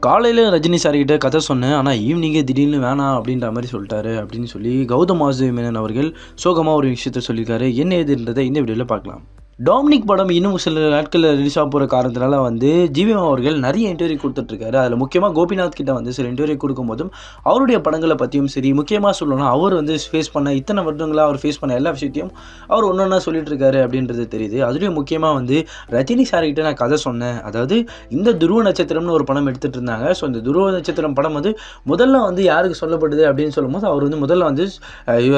காலையில ரஜினி சார்கிட்ட கதை சொன்னேன். ஆனா ஈவினிங்கே திடீர்னு வேணாம் அப்படின்ற மாரி சொல்ட்டாரு அப்படின்னு சொல்லி கௌதம் வாசுதேவ் அவர்கள் சோகமா ஒரு விஷயத்த சொல்லியிருக்காரு. என்ன ஏதுன்றத இந்த வீடியோல பார்க்கலாம். டாமினிக் படம் இன்னும் சில நாட்களில் ரிலீஸ் ஆக போகிற காரணத்தினால வந்து ஜிவிஎம் அவர்கள் நிறைய இன்டர்வியூ கொடுத்துட்ருக்காரு. அதில் முக்கியமாக கோபிநாத் கிட்ட வந்து சில இன்டர்வியூ கொடுக்கும்போதும் அவருடைய படங்களை பற்றியும் சரி, முக்கியமாக சொல்லணும்னா அவர் வந்து ஃபேஸ் பண்ண இத்தனை வருடங்களாக அவர் ஃபேஸ் பண்ண எல்லா விஷயத்தையும் அவர் ஒன்று ஒன்றா சொல்லிட்டு இருக்காரு அப்படின்றது தெரியுது. அதுலேயும் முக்கியமாக வந்து ரஜினி சார்கிட்ட நான் கதை சொன்னேன். அதாவது இந்த துருவ நட்சத்திரம்னு ஒரு படம் எடுத்துகிட்டு இருந்தாங்க. ஸோ இந்த துருவ நட்சத்திரம் படம் வந்து முதல்ல வந்து யாருக்கு சொல்லப்படுது அப்படின்னு சொல்லும்போது அவர் வந்து முதல்ல வந்து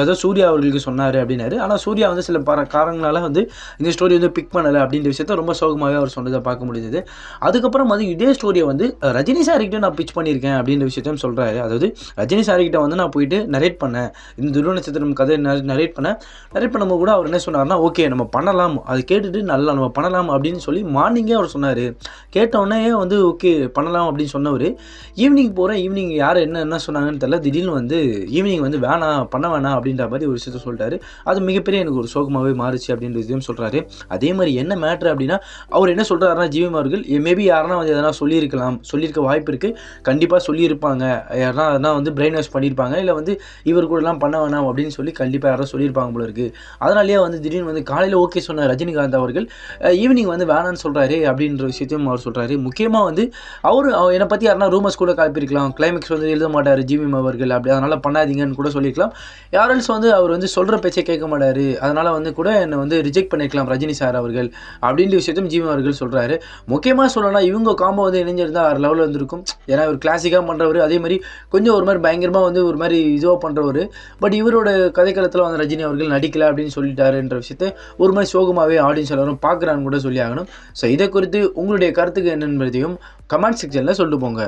ஏதோ சூர்யா அவர்களுக்கு சொன்னார் அப்படின்னாரு. ஆனால் சூர்யா வந்து சில காரணங்களால் வந்து இந்த ஸ்டோரி வந்து பிக் பண்ணலை அப்படின்ற விஷயத்த ரொம்ப சோகமாகவே அவர் சொன்னதை பார்க்க முடியுது. அதுக்கப்புறம் வந்து இதே ஸ்டோரியை வந்து ரஜினி சார்கிட்ட நான் பிச் பண்ணியிருக்கேன் அப்படின்ற விஷயத்தையும் சொல்கிறாரு. அதாவது ரஜினி சார்கிட்ட வந்து நான் போயிட்டு நரேட் பண்ணேன், இந்த துருவ நட்சத்திரம் கதை நரேட் பண்ணும்போது கூட அவர் என்ன சொன்னார்னா, ஓகே நம்ம பண்ணலாம், அது கேட்டுட்டு நல்லா நம்ம பண்ணலாம் அப்படின்னு சொல்லி மார்னிங்கே அவர் சொன்னார். கேட்டவுடனே வந்து ஓகே பண்ணலாம் அப்படின்னு சொன்னவர் ஈவினிங் யார் என்ன சொன்னாங்கன்னு தெரியல, திடீர்னு வந்து ஈவினிங் வந்து பண்ண வேணாம் அப்படின்ற மாதிரி ஒரு விஷயத்த சொல்லிட்டாரு. அது மிகப்பெரிய எனக்கு ஒரு சோகமாகவே மாறுச்சு அப்படின்றதையும் சொல்கிறாரு. அதே மாதிரி என்ன மேட்ரு அப்படின்னா, அவர் என்ன சொல்கிறாருன்னா ஜிவிஎம் அவர்கள் மேபி யாருன்னா வந்து எதனா சொல்லியிருக்க வாய்ப்பு இருக்குது, கண்டிப்பாக சொல்லியிருப்பாங்க, யாருன்னா வந்து பிரெயின் வாஷ் பண்ணியிருப்பாங்க, இல்லை வந்து இவர் கூடலாம் பண்ண வேணாம் அப்படின்னு சொல்லி கண்டிப்பாக யாரும் சொல்லியிருப்பாங்க போல இருக்குது. அதனாலேயே வந்து திடீர்னு வந்து காலையில் ஓகே சொன்ன ரஜினிகாந்த் அவர்கள் ஈவினிங் வந்து வேணான்னு சொல்கிறாரு அப்படின்ற விஷயத்தையும் அவர் சொல்கிறாரு. முக்கியமாக வந்து அவர் என்னை பற்றி யாருன்னா ரூமர்ஸ் கூட காப்பிருக்கலாம், கிளைமேக்ஸ் வந்து எழுத மாட்டார் ஜிவிஎம் அவர்கள், அப்படி அதனால் பண்ணாதீங்கன்னு கூட சொல்லியிருக்கலாம். யாரெல்ஸ் வந்து அவர் வந்து சொல்கிற பேச்சை கேட்க மாட்டார், அதனால் வந்து கூட என்னை வந்து ரிஜெக்ட் பண்ணியிருக்கலாம் ரஜினி சார் அவர்கள் அப்படின்ற விஷயத்தையும் ஜிவிஎம் அவர்கள் சொல்கிறாரு. முக்கியமாக சொல்லணும்னா இவங்க காம்போ வந்து இணைஞ்சிருந்தால் வேறு லெவலில் வந்துருக்கும். ஏன்னா இவர் கிளாசிக்காக பண்ணுறவர், அதே மாதிரி கொஞ்சம் ஒரு மாதிரி பயங்கரமாக வந்து ஒரு மாதிரி இதுவாக பண்ணுறவர். பட் இவரோட கதைக்களத்தில் வந்து ரஜினி அவர்கள் நடிக்கலை அப்படின்னு சொல்லிட்டாருன்ற விஷயத்தை ஒரு மாதிரி சோகமாகவே ஆடியன்ஸ் எல்லாரும் பார்க்குறான்னு கூட சொல்லி ஆகணும். ஸோ இதை குறித்து உங்களுடைய கருத்துக்கு என்னென்பதையும் கமெண்ட் செக்ஷனில் சொல்லிட்டு போங்க.